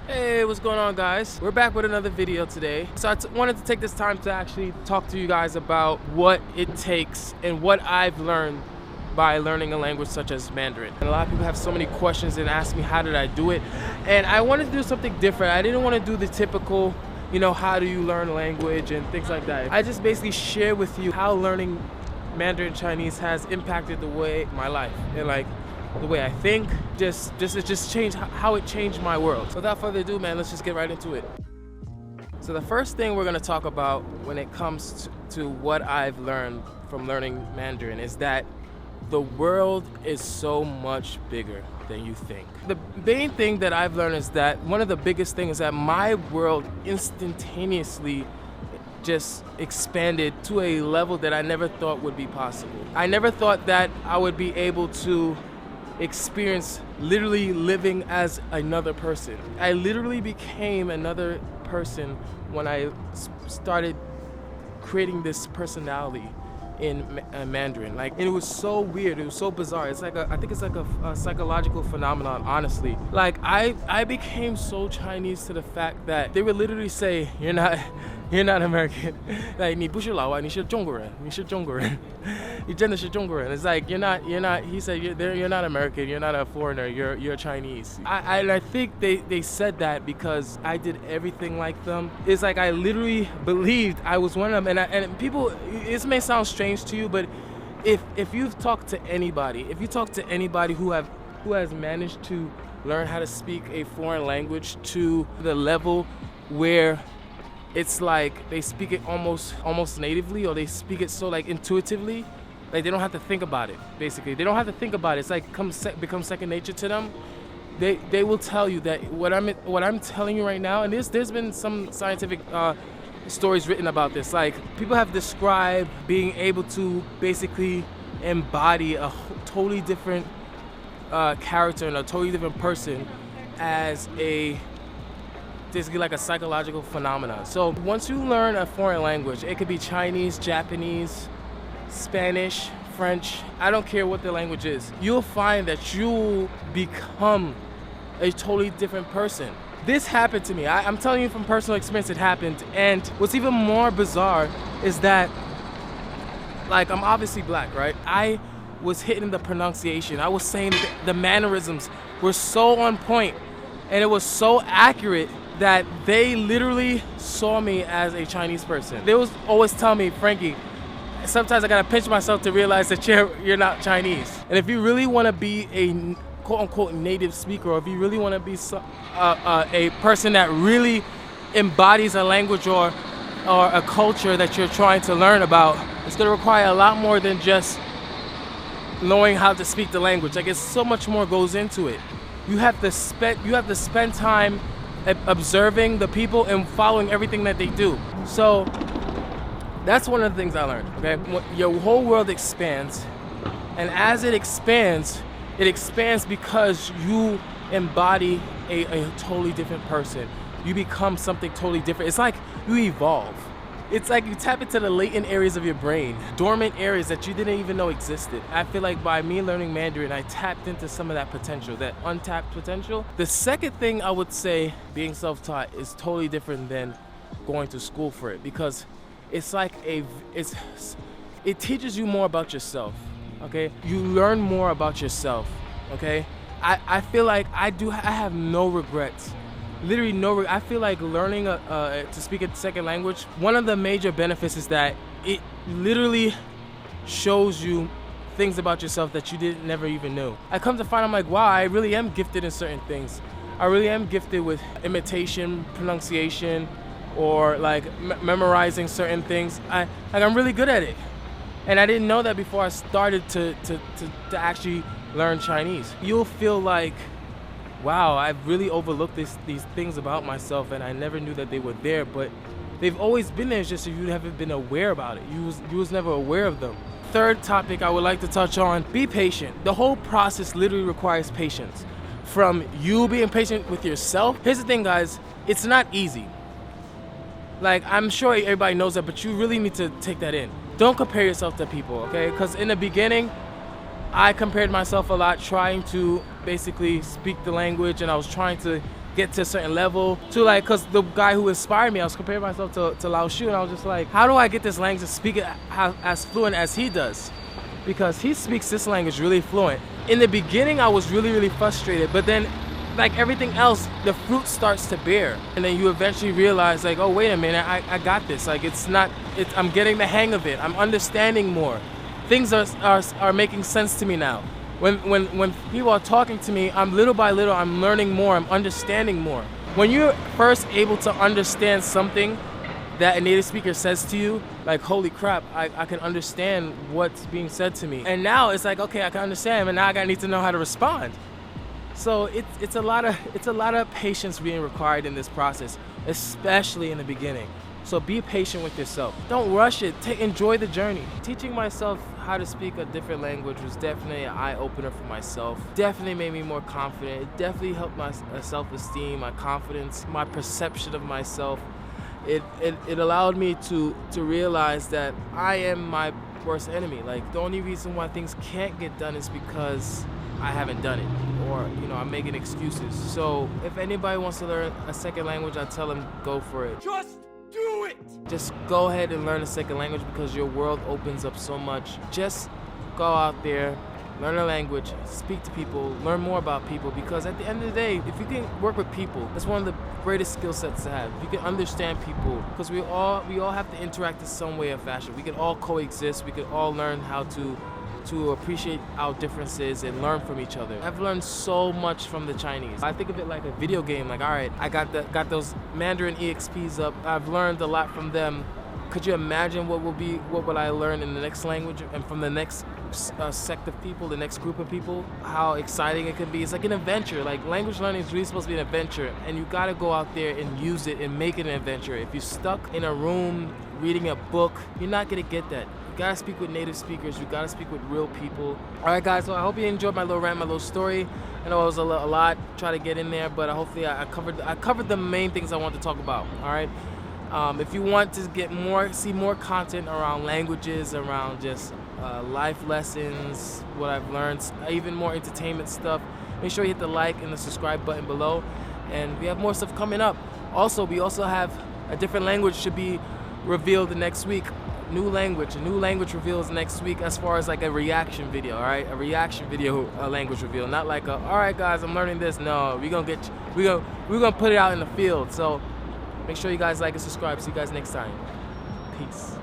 Hey, what's going on, guys? We're back with another video today. So I wanted to take this time to actually talk to you guys about what it takes and what I've learned by learning a language such as Mandarin. And a lot of people have so many questions and ask me how did I do it, and I wanted to do something different. I didn't want to do the typical, how do you learn language and things like that. I just basically share with you how learning Mandarin Chinese has impacted the way my life and the way I think. It just changed how it changed my world. So without further ado, man, let's just get right into it. So the first thing we're gonna talk about when it comes to what I've learned from learning Mandarin is that the world is so much bigger than you think. The main thing that I've learned is that one of the biggest things is that my world instantaneously just expanded to a level that I never thought would be possible. I never thought that I would be able to experience literally living as another person. I literally became another person when I started creating this personality in Mandarin. And it was so weird, it was so bizarre. I think it's like a psychological phenomenon, honestly. I became so Chinese to the fact that they would literally say, you're not American. 你不是老外，你是中国人，你是中国人，你真的是中国人. It's like you're not. He said you're not American. You're not a foreigner. You're Chinese. I think they said that because I did everything like them. It's like I literally believed I was one of them. And people, this may sound strange to you, but if you've talked to anybody, who has managed to learn how to speak a foreign language to the level where it's like they speak it almost natively, or they speak it so intuitively, they don't have to think about it. Basically, they don't have to think about it. It's becomes second nature to them. They will tell you that what I'm telling you right now, and there's been some scientific stories written about this. People have described being able to basically embody a totally different character and a totally different person as basically like a psychological phenomenon. So once you learn a foreign language, it could be Chinese, Japanese, Spanish, French, I don't care what the language is, you'll find that you'll become a totally different person. This happened to me. I'm telling you from personal experience, it happened. And what's even more bizarre is that, I'm obviously black, right? I was hitting the pronunciation. I was saying the mannerisms were so on point, and it was so accurate that they literally saw me as a Chinese person. They was always telling me, Frankie, sometimes I gotta pinch myself to realize that you're not Chinese. And if you really wanna be a quote-unquote native speaker, or if you really wanna be a person that really embodies a language or a culture that you're trying to learn about, it's gonna require a lot more than just knowing how to speak the language. It's so much more goes into it. You have to spend time observing the people and following everything that they do. So that's one of the things I learned. Okay, your whole world expands, and as it expands because you embody a totally different person. You become something totally different. It's like you evolve. It's like you tap into the latent areas of your brain, dormant areas that you didn't even know existed. I feel like by me learning Mandarin, I tapped into some of that potential, that untapped potential. The second thing I would say, being self-taught, is totally different than going to school for it, because it's it teaches you more about yourself. Okay, you learn more about yourself. Okay, I feel like I have no regrets. Literally no. I feel like learning to speak a second language, one of the major benefits is that it literally shows you things about yourself that you never even knew. I come to find I'm like, wow, I really am gifted in certain things. I really am gifted with imitation, pronunciation, or memorizing certain things. I'm really good at it, and I didn't know that before I started to actually learn Chinese. You'll feel like, wow, I've really overlooked these things about myself, and I never knew that they were there, but they've always been there. It's just you haven't been aware about it. You was never aware of them. Third topic I would like to touch on, be patient. The whole process literally requires patience. From you being patient with yourself. Here's the thing, guys, it's not easy. I'm sure everybody knows that, but you really need to take that in. Don't compare yourself to people, okay? Because in the beginning, I compared myself a lot, trying to basically speak the language, and I was trying to get to a certain level, to like, cause the guy who inspired me, I was comparing myself to Lao Shu, and I was just like, how do I get this language to speak it as fluent as he does? Because he speaks this language really fluent. In the beginning, I was really frustrated, but then like everything else, the fruit starts to bear. And then you eventually realize like, oh, wait a minute, I got this. Like I'm getting the hang of it. I'm understanding more. Things are making sense to me now. When people are talking to me, I'm little by little, I'm learning more, I'm understanding more. When you're first able to understand something that a native speaker says to you, like, holy crap, I can understand what's being said to me. And now it's like, okay, I can understand, but now I need to know how to respond. So it's a lot of patience being required in this process, especially in the beginning. So be patient with yourself. Don't rush it. Enjoy the journey. Teaching myself how to speak a different language was definitely an eye-opener for myself. Definitely made me more confident. It definitely helped my self-esteem, my confidence, my perception of myself. It allowed me to realize that I am my worst enemy. Like, the only reason why things can't get done is because I haven't done it, or I'm making excuses. So if anybody wants to learn a second language, I tell them go for it. Just do it! Just go ahead and learn a second language, because your world opens up so much. Just go out there, learn a language, speak to people, learn more about people, because at the end of the day, if you can work with people, that's one of the greatest skill sets to have. If you can understand people, because we all have to interact in some way or fashion. We can all coexist. We can all learn how to appreciate our differences and learn from each other. I've learned so much from the Chinese. I think of it like a video game. Like, all right, I got those Mandarin EXPs up. I've learned a lot from them. Could you imagine what would I learn in the next language and from the next sect of people, the next group of people? How exciting it could be. It's like an adventure. Like, language learning is really supposed to be an adventure, and you gotta go out there and use it and make it an adventure. If you're stuck in a room reading a book, you're not gonna get that. You gotta speak with native speakers. You gotta speak with real people. All right, guys. So I hope you enjoyed my little rant, my little story. I know it was a lot try to get in there, but hopefully I covered the main things I want to talk about. All right. If you want to see more content around languages, around just life lessons, what I've learned, even more entertainment stuff, make sure you hit the like and the subscribe button below. And we have more stuff coming up. Also, we also have a different language should be revealed the next week. A new language reveals next week, as far as like a reaction video. All right, a reaction video, language reveal, not like all right guys, I'm learning this. No, we're gonna put it out in the field. So make sure you guys like and subscribe. See you guys next time. Peace.